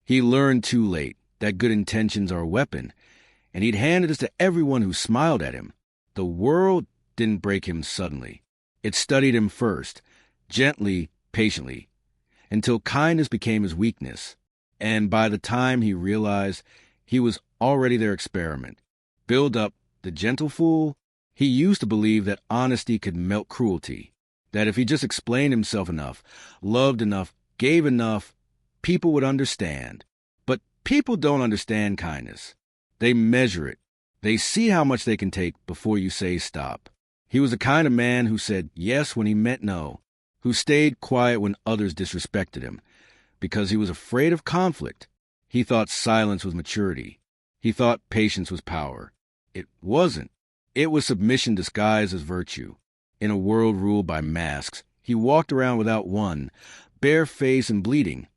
He learned too late that good intentions are a weapon, and he'd handed it to everyone who smiled at him. The world didn't break him suddenly. It studied him first, gently, patiently, until kindness became his weakness. And by the time he realized, he was already their experiment. Build up the gentle fool. He used to believe that honesty could melt cruelty, that if he just explained himself enough, loved enough, gave enough, people would understand. But people don't understand kindness. They measure it. They see how much they can take before you say stop. He was the kind of man who said yes when he meant no, who stayed quiet when others disrespected him, because he was afraid of conflict. He thought silence was maturity. He thought patience was power. It wasn't. It was submission disguised as virtue. In a world ruled by masks, he walked around without one, bare face and bleeding,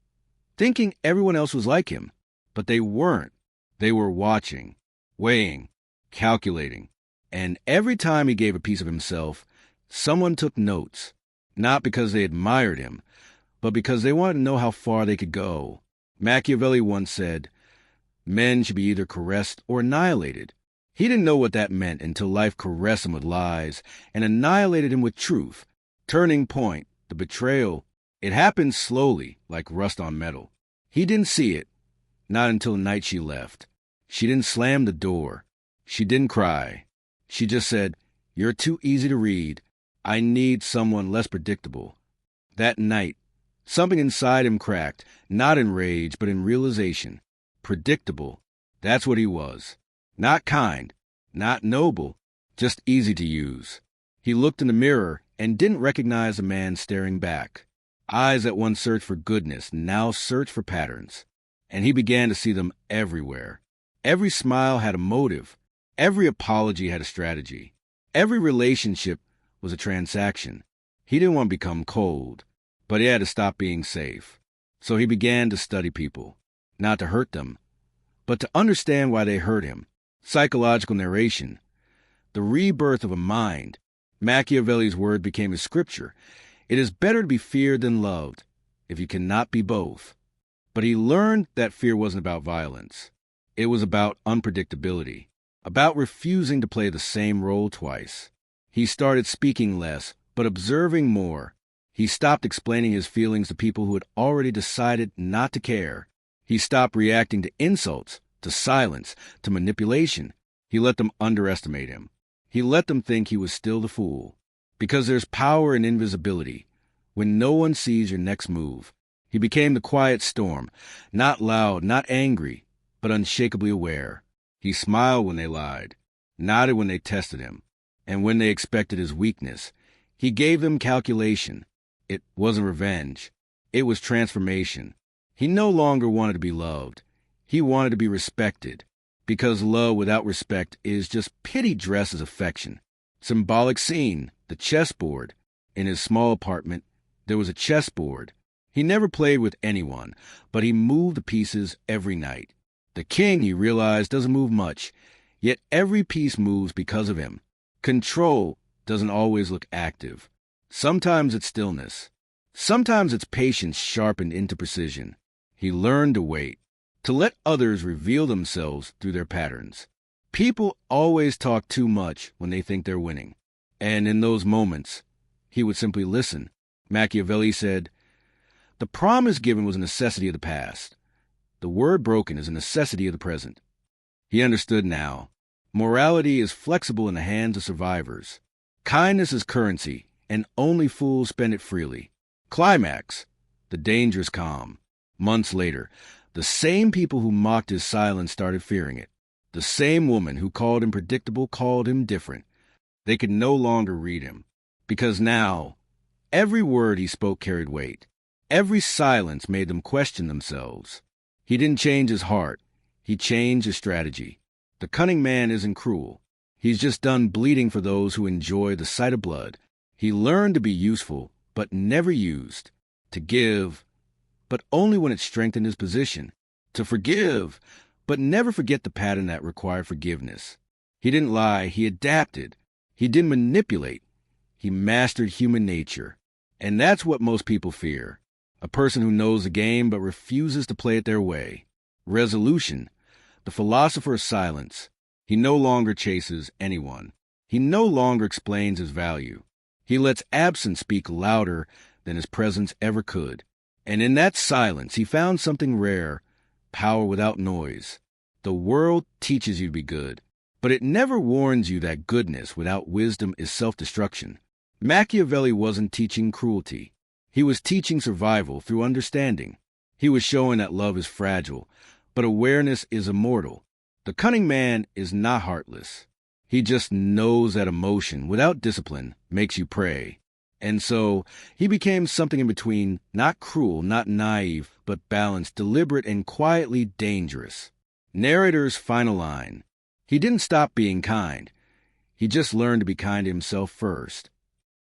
thinking everyone else was like him. But they weren't. They were watching, weighing, calculating. And every time he gave a piece of himself, someone took notes, not because they admired him, but because they wanted to know how far they could go. Machiavelli once said, "Men should be either caressed or annihilated." He didn't know what that meant until life caressed him with lies and annihilated him with truth. Turning point, the betrayal, it happened slowly, like rust on metal. He didn't see it, not until the night she left. She didn't slam the door. She didn't cry. She just said, "You're too easy to read. I need someone less predictable." That night, something inside him cracked, not in rage, but in realization. Predictable. That's what he was. Not kind, not noble, just easy to use. He looked in the mirror and didn't recognize the man staring back. Eyes that once searched for goodness now searched for patterns. And he began to see them everywhere. Every smile had a motive. Every apology had a strategy. Every relationship was a transaction. He didn't want to become cold, but he had to stop being safe. So he began to study people, not to hurt them, but to understand why they hurt him. Psychological narration, the rebirth of a mind. Machiavelli's word became his scripture. It is better to be feared than loved, if you cannot be both. But he learned that fear wasn't about violence. It was about unpredictability, about refusing to play the same role twice. He started speaking less, but observing more. He stopped explaining his feelings to people who had already decided not to care. He stopped reacting to insults, to silence, to manipulation. He let them underestimate him. He let them think he was still the fool. Because there's power in invisibility, when no one sees your next move. He became the quiet storm, not loud, not angry, but unshakably aware. He smiled when they lied, nodded when they tested him, and when they expected his weakness, he gave them calculation. It wasn't revenge. It was transformation. He no longer wanted to be loved. He wanted to be respected, because love without respect is just pity dressed as affection. Symbolic scene, the chessboard. In his small apartment, there was a chessboard. He never played with anyone, but he moved the pieces every night. The king, he realized, doesn't move much, yet every piece moves because of him. Control doesn't always look active. Sometimes it's stillness. Sometimes it's patience sharpened into precision. He learned to wait, to let others reveal themselves through their patterns. People always talk too much when they think they're winning. And in those moments, he would simply listen. Machiavelli said, "The promise given was a necessity of the past. The word broken is a necessity of the present." He understood now. Morality is flexible in the hands of survivors. Kindness is currency, and only fools spend it freely. Climax, the dangerous calm. Months later, the same people who mocked his silence started fearing it. The same woman who called him predictable called him different. They could no longer read him, because now every word he spoke carried weight. Every silence made them question themselves. He didn't change his heart. He changed his strategy. The cunning man isn't cruel. He's just done bleeding for those who enjoy the sight of blood. He learned to be useful, but never used. To give, but only when it strengthened his position. To forgive, but never forget the pattern that required forgiveness. He didn't lie, he adapted. He didn't manipulate. He mastered human nature. And that's what most people fear. a person who knows the game but refuses to play it their way. Resolution, the philosopher of silence. He no longer chases anyone. He no longer explains his value. He lets absence speak louder than his presence ever could. And in that silence, he found something rare, power without noise. The world teaches you to be good, but it never warns you that goodness without wisdom is self-destruction. Machiavelli wasn't teaching cruelty. He was teaching survival through understanding. He was showing that love is fragile, but awareness is immortal. The cunning man is not heartless. He just knows that emotion, without discipline, makes you prey. And so, he became something in between, not cruel, not naive, but balanced, deliberate, and quietly dangerous. Narrator's final line. He didn't stop being kind. He just learned to be kind to himself first.